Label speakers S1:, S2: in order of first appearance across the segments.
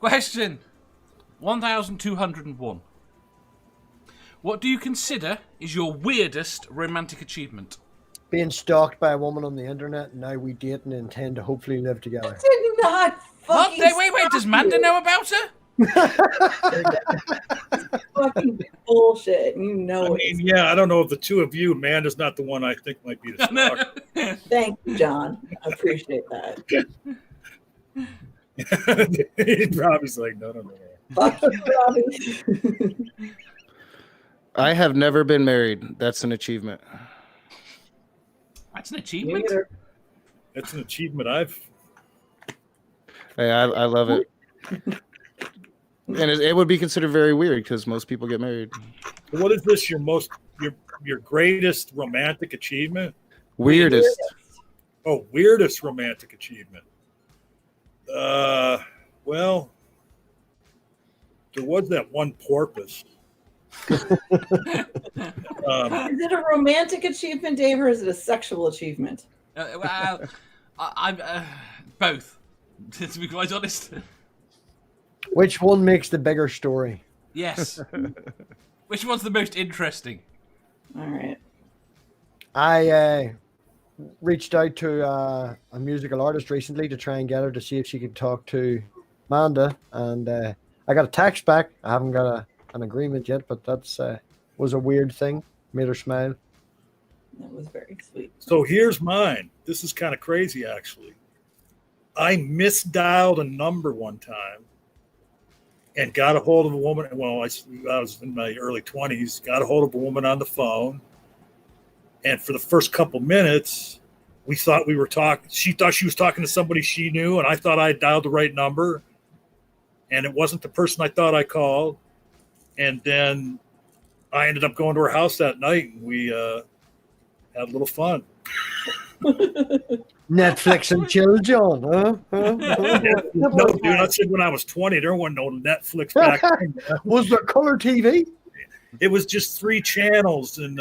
S1: Question 1201. What do you consider is your weirdest romantic achievement?
S2: Being stalked by a woman on the internet, and now we date and intend to hopefully live together.
S3: Did not fucking
S1: Wait, does Manda know about her?
S3: fucking bullshit. You know
S4: I mean, yeah, I don't know if the two of you, Amanda's not the one I think might be the stalker.
S3: Thank you, John. I appreciate that.
S4: Robbie's like, no.
S3: Fuck you, Robbie.
S5: I have never been married. That's an achievement.
S1: That's an achievement?
S4: That's an achievement
S5: Hey, I love it. And it would be considered very weird because most people get married.
S4: What is this? Your greatest romantic achievement?
S5: Weirdest.
S4: Oh, weirdest romantic achievement. Well, there was that one porpoise.
S3: Is it a romantic achievement, Dave, or is it a sexual achievement?
S1: I'm both. To be quite honest.
S2: Which one makes the bigger story?
S1: Yes. Which one's the most interesting?
S3: All right.
S2: I reached out to a musical artist recently to try and get her to see if she could talk to Amanda, and I got a text back. I haven't got an agreement yet, but that's was a weird thing. Made her smile.
S3: That was very sweet.
S4: So here's mine. This is kind of crazy, actually. I misdialed a number one time and got a hold of a woman. Well, I was in my early 20s, got a hold of a woman on the phone. And for the first couple minutes, we thought we were talking. She thought she was talking to somebody she knew, and I thought I had dialed the right number. And it wasn't the person I thought I called. And then I ended up going to her house that night, and we had a little fun.
S2: Netflix and chill, John. Huh?
S4: No, dude, I said when I was 20, there wasn't no Netflix back then.
S2: Was there color TV?
S4: It was just 3 channels, and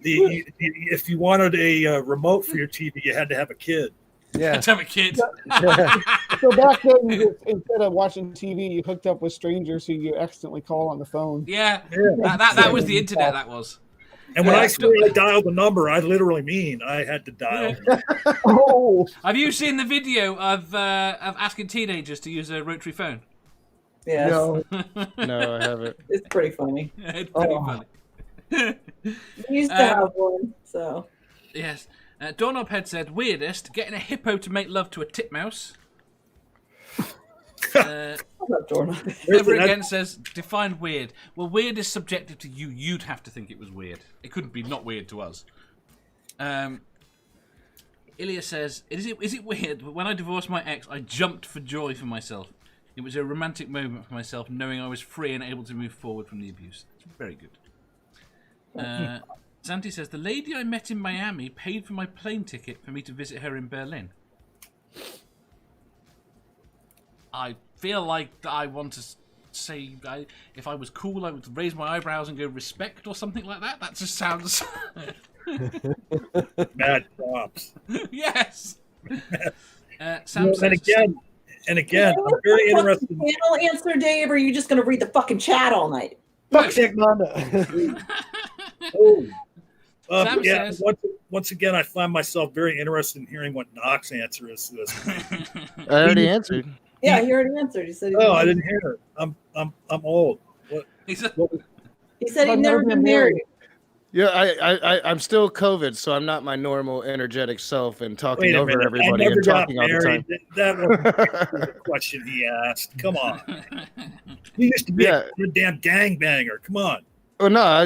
S4: if you wanted a remote for your TV, you had to have a kid.
S2: Yeah,
S1: To have a kid.
S6: So back then, instead of watching TV, you hooked up with strangers who you accidentally call on the phone.
S1: Yeah. That was the internet, that was.
S4: And when I say I dialed the number, I literally mean I had to dial.
S6: Oh,
S1: Have you seen the video of asking teenagers to use a rotary phone?
S3: Yes.
S2: no.
S5: No, I haven't.
S3: It's pretty funny.
S1: It's pretty funny.
S3: We used to have one, so.
S1: Yes. Doorknobhead said, weirdest, getting a hippo to make love to a titmouse.
S3: I love doorknob.
S1: Never Again says, define weird. Well, weird is subjective to you. You'd have to think it was weird. It couldn't be not weird to us. Ilya says, is it weird? When I divorced my ex, I jumped for joy for myself. It was a romantic moment for myself, knowing I was free and able to move forward from the abuse. It's very good. Santi says, the lady I met in Miami paid for my plane ticket for me to visit her in Berlin. I feel like I want to say, if I was cool, I would raise my eyebrows and go respect or something like that. That just sounds...
S4: Mad props.
S1: Yes. Sam says,
S4: and again, I'm very interested.
S3: Panel answer, Dave, or are you just going to read the fucking chat all night?
S2: Fuck Dick Manda.
S1: Sam
S4: Yeah.
S1: says,
S4: Once again, I find myself very interested in hearing what Knox's answer is to this.
S5: I already answered.
S3: Yeah, he already answered. He said.
S4: Oh, I didn't hear it. I'm old.
S3: He said he'd never been married.
S5: Yeah, I'm still COVID, so I'm not my normal energetic self and talking
S4: Wait a
S5: over
S4: minute.
S5: everybody
S4: I never
S5: and
S4: got
S5: talking all the
S4: married.
S5: time.
S4: That wasn't the question he asked. Come on. He used to be a damn gangbanger. Come on.
S5: Oh no,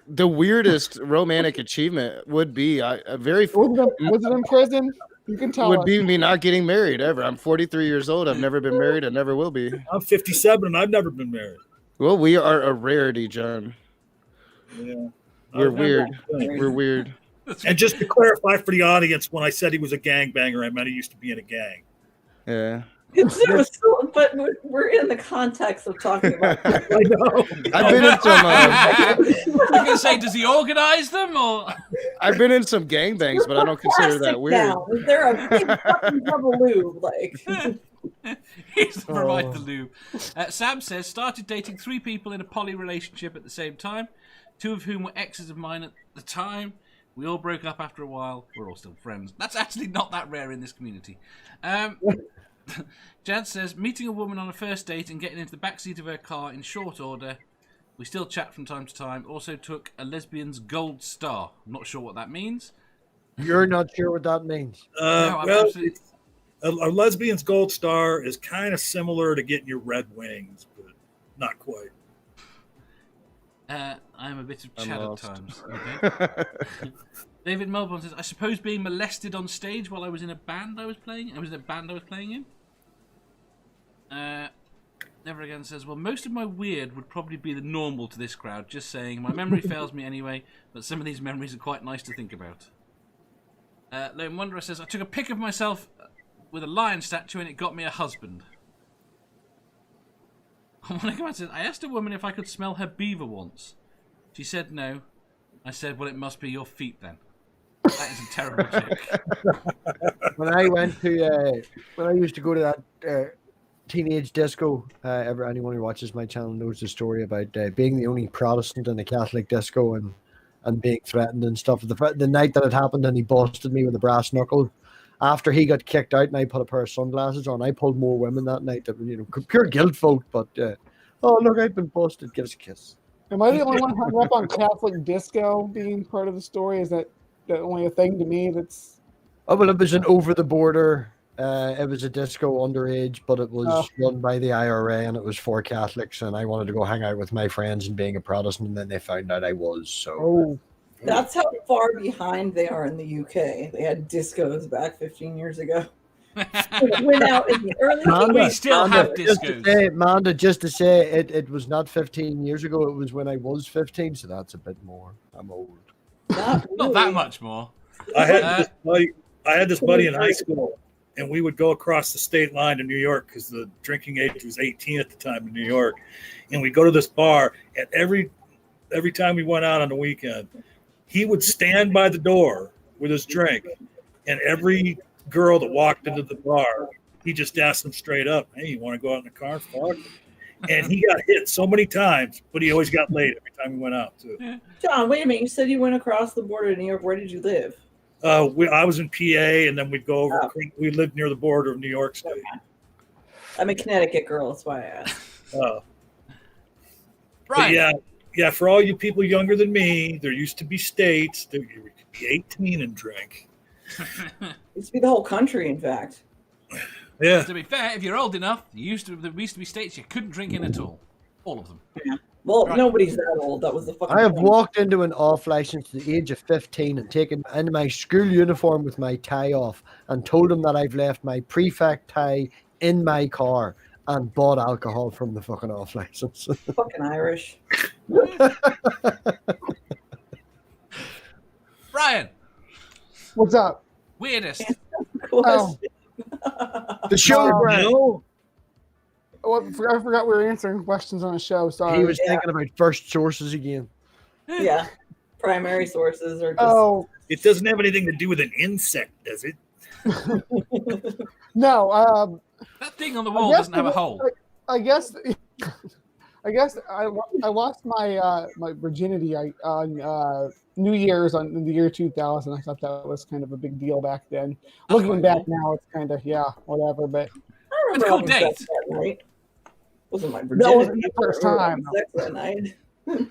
S5: the weirdest romantic achievement would be was
S6: it in prison? You can tell.
S5: Would be me not getting married ever. I'm 43 years old. I've never been married. I never will be.
S4: I'm 57 and I've never been married.
S5: Well, we are a rarity, John.
S4: Yeah.
S5: We're weird. We're weird.
S4: And just to clarify for the audience, when I said he was a gangbanger, I meant he used to be in a gang.
S5: Yeah.
S3: But we're in the context of talking about.
S4: I know.
S5: I've been in some.
S1: I'm going to say, does he organize them or?
S5: I've been in some gangbangs, but I don't consider that weird.
S3: Down. Is there a big fucking double lube? Like,
S1: He's to provide the lube. Sam says, started dating 3 people in a poly relationship at the same time, 2 of whom were exes of mine at the time. We all broke up after a while. We're all still friends. That's actually not that rare in this community. Jan says, meeting a woman on a first date and getting into the backseat of her car in short order. We still chat from time to time. Also took a lesbian's gold star. I'm not sure what that means.
S2: You're not sure what that means.
S1: No,
S4: Well,
S1: absolutely...
S4: a lesbian's gold star is kind of similar to getting your red wings, but not quite.
S1: I'm a bit of
S5: I'm
S1: Chad at
S5: lost.
S1: times. Okay. David Melbourne says, I suppose being molested on stage while I was in a band I was playing. I was in a band I was playing in. Never Again says, well, most of my weird would probably be the normal to this crowd. Just saying, my memory fails me anyway, but some of these memories are quite nice to think about. Lone Wanderer says, I took a pic of myself with a lion statue and it got me a husband. Monica says, I asked a woman if I could smell her beaver once. She said no. I said, well, it must be your feet then. That is a terrible joke.
S2: When I used to go to that teenage disco, anyone who watches my channel knows the story about being the only Protestant in a Catholic disco and being threatened and stuff. The night that it happened and he busted me with a brass knuckle, after he got kicked out and I put a pair of sunglasses on, I pulled more women that night. That, pure guilt vote, but oh, look, I've been busted. Give us a kiss.
S6: Am I the only one hung up on Catholic disco being part of the story? Is that only a thing to me? That's
S2: Oh, well, it was an over-the-border. It was a disco underage, but it was run by the IRA and it was for Catholics. And I wanted to go hang out with my friends and being a Protestant, and then they found out I was. So
S3: That's how far behind they are in the UK. They had discos back 15 years ago. It went out in the early
S1: We still have discos.
S2: Manda, just to say, it was not 15 years ago. It was when I was 15, so that's a bit more. I'm old.
S3: Not
S1: Not that much more.
S4: I had this buddy in high school, and we would go across the state line to New York because the drinking age was 18 at the time in New York, and we'd go to this bar. And every time we went out on the weekend, he would stand by the door with his drink, and every girl that walked into the bar, he just asked them straight up, "Hey, you want to go out in the car?" Fuck. And he got hit so many times, but he always got laid every time he went out too.
S3: John, wait a minute. You said you went across the border to New York. Where did you live?
S4: I was in PA, and then we'd go over. We lived near the border of New York State.
S3: Okay. I'm a Connecticut girl. That's why I asked.
S1: Right.
S4: Yeah. For all you people younger than me, there used to be states that you could be 18 and drink.
S3: It used to be the whole country, in fact.
S4: Yeah.
S1: To be fair, if you're old enough, there used to be states you couldn't drink in at all. All of them.
S3: Yeah. Well,
S1: Right.
S3: nobody's that old. That was the fucking
S2: I have
S3: thing.
S2: walked into an off license at the age of 15 and taken into my school uniform with my tie off and told them that I've left my prefect tie in my car and bought alcohol from the fucking off license.
S3: Fucking Irish.
S1: Brian,
S6: what's up?
S1: weirdest.
S6: Oh.
S2: The show, Brad.
S4: No.
S6: Oh, I forgot we were answering questions on a show. Sorry.
S2: He was thinking about first sources again.
S3: Yeah. Primary sources are just.
S6: Oh
S4: It doesn't have anything to do with an insect, does it?
S6: no.
S1: That thing on the wall doesn't have a hole.
S6: I guess I lost my my virginity on New Year's in the year 2000. I thought that was kind of a big deal back then.
S1: That's
S6: Looking
S1: quite
S6: back
S1: cool.
S6: now, it's kind of whatever. But
S3: I remember
S1: It's a cool
S3: having
S1: date.
S3: sex that night. Wasn't my
S6: That
S3: virginity.
S6: wasn't the first
S3: I remember
S6: time.
S3: having sex that night.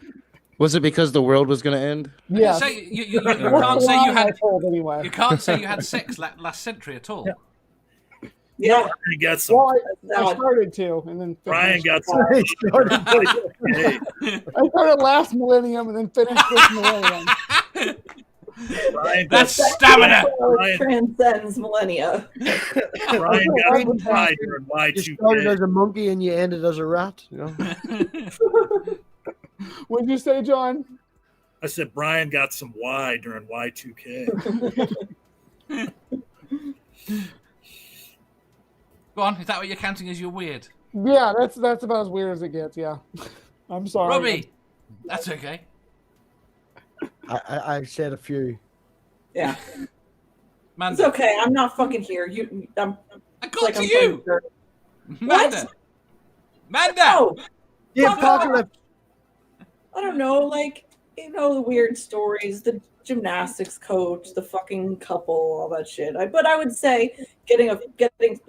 S5: Was it because the world was going to end?
S6: yeah,
S1: So you
S6: That's
S1: can't
S6: the
S1: say
S6: line
S1: you
S6: I
S1: had
S6: told anyway.
S1: you can't say you had sex last century at all.
S3: Yeah.
S4: He got some.
S6: Well, I
S3: Now,
S6: started to, and then
S4: Brian
S6: finished.
S4: got some. Hey,
S6: I started last millennium and then finished this millennium.
S4: Brian got
S1: That's stamina.
S3: it transcends millennia.
S4: Brian got some pie during
S2: You started
S4: Y2K.
S2: as a monkey and you ended as a rat. You know?
S6: What'd you say, John?
S4: I said Brian got some Y during Y2K.
S1: Go on, is that what you're counting as your weird?
S6: Yeah, that's about as weird as it gets. Yeah, I'm sorry.
S1: Robbie, that's okay.
S2: I've said a few.
S3: Yeah.
S1: Man,
S3: It's okay. I'm not fucking here. I'm
S1: I got
S3: like
S1: to
S3: I'm
S1: you.
S3: fucking-
S1: Manda! Manda!
S3: Oh,
S2: The apocalypse.
S3: I don't know, like, you know, the weird stories, the gymnastics coach, the fucking couple, all that shit. But I would say getting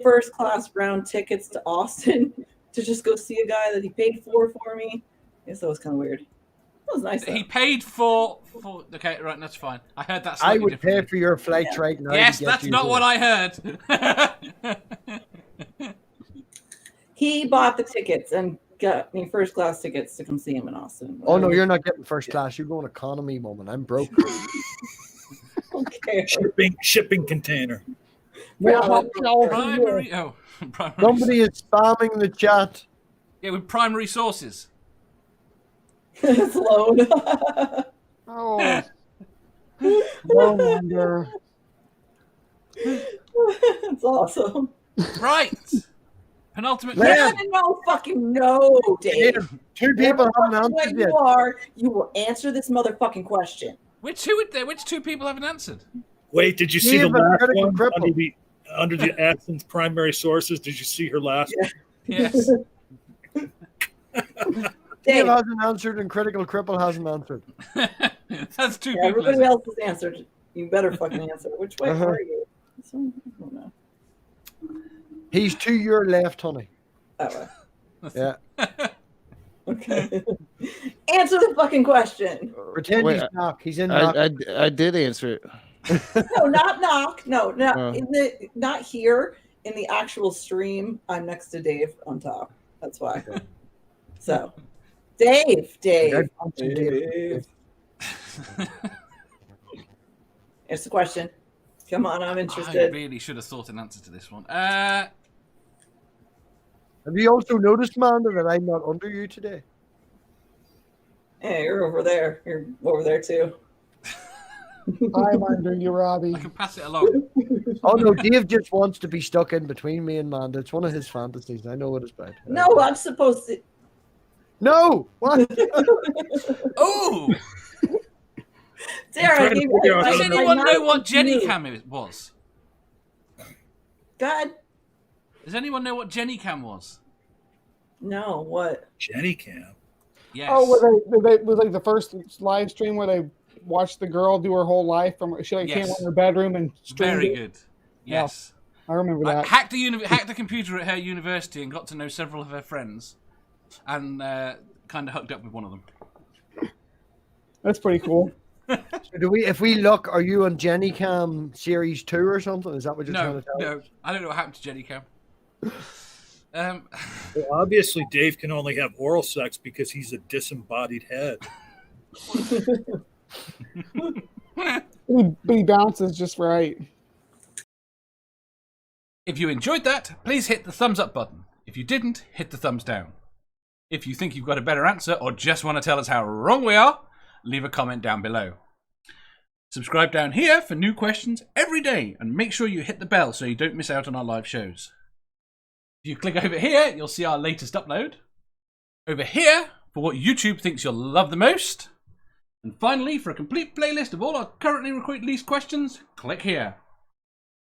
S3: first class round tickets to Austin to just go see a guy that he paid for me. I guess that was kind of weird. That was nice.
S1: He paid for. Okay, right, that's fine. I heard that.
S2: I would pay
S1: differently.
S2: for your flights right now.
S1: Yes,
S2: to get
S1: that's
S2: you
S1: not
S2: here.
S1: what I heard.
S3: He bought the tickets and got me first class tickets to come see him in Austin.
S2: Oh no, you're not getting first class. You're going economy, woman. I'm broke.
S3: Okay.
S4: Shipping container.
S1: Primary. Oh, primary.
S2: Somebody is spamming the chat.
S1: Yeah, with primary sources.
S3: It's load.
S6: Oh, no wonder.
S3: It's awesome.
S1: Right. Penultimate
S2: Liam.
S1: question.
S3: No fucking no, Dave.
S2: Liam, two people haven't answered yet.
S3: You will answer this motherfucking question.
S1: Which two people haven't answered?
S4: Wait, did you see
S2: Eva,
S4: the last
S2: critical
S4: one
S2: cripple.
S4: under the Athens primary sources? Did you see her last?
S3: Yeah.
S1: Yes.
S2: Dave
S3: Dave,
S2: hasn't answered and Critical Cripple hasn't answered.
S1: That's two people.
S3: everybody
S1: isn't it?
S3: else has answered. You better fucking answer. Which way
S2: Uh-huh.
S3: are you? I don't know.
S2: He's to your left, honey.
S3: That way.
S2: Yeah.
S3: Okay. Answer the fucking question.
S2: Pretend
S5: Wait,
S2: he's knock. He's in knock.
S5: I did answer it.
S3: No, not knock. No, not
S5: Oh.
S3: not here in the actual stream. I'm next to Dave on top. That's why. So, Dave.
S2: I'd punch you, Dave.
S3: It's the question. Come on, I'm
S1: I
S3: interested.
S1: really should have thought an answer to this one.
S2: Have you also noticed, Amanda, that I'm not under you today?
S3: Hey, you're over there. You're over there too.
S6: I'm under you, Robbie.
S1: I can pass it along.
S2: Oh no, Dave just wants to be stuck in between me and Amanda. It's one of his fantasies. I know what it's about.
S3: No, I'm supposed to.
S2: No! What?
S1: Oh!
S3: Sarah, I gave you
S1: Does
S3: my
S1: anyone know what
S3: mouth to you.
S1: Jennycam was?
S3: God,
S1: Does anyone know what Jennycam was?
S3: no. What?
S4: Jenny Cam.
S1: Yes.
S6: Oh, was like the first live stream where they watched the girl do her whole life from she came
S1: Yes.
S6: in her bedroom and streamed
S1: Very
S6: it?
S1: good. Yes.
S6: I remember
S1: I
S6: that.
S1: hacked the computer at her university and got to know several of her friends, and kind of hooked up with one of them.
S6: That's pretty cool.
S2: So if we look, are you on Jenny Cam Series 2 or something? Is that what you're trying
S1: No,
S2: to tell
S1: no,
S2: us?
S1: I don't know what happened to Jennycam.
S4: Well, obviously, Dave can only have oral sex because he's a disembodied head.
S6: He bounces just right.
S1: If you enjoyed that, please hit the thumbs up button. If you didn't, hit the thumbs down. If you think you've got a better answer or just want to tell us how wrong we are, leave a comment down below. Subscribe down here for new questions every day, and make sure you hit the bell so you don't miss out on our live shows. If you click over here, you'll see our latest upload. Over here, for what YouTube thinks you'll love the most. And finally, for a complete playlist of all our currently released questions, click here.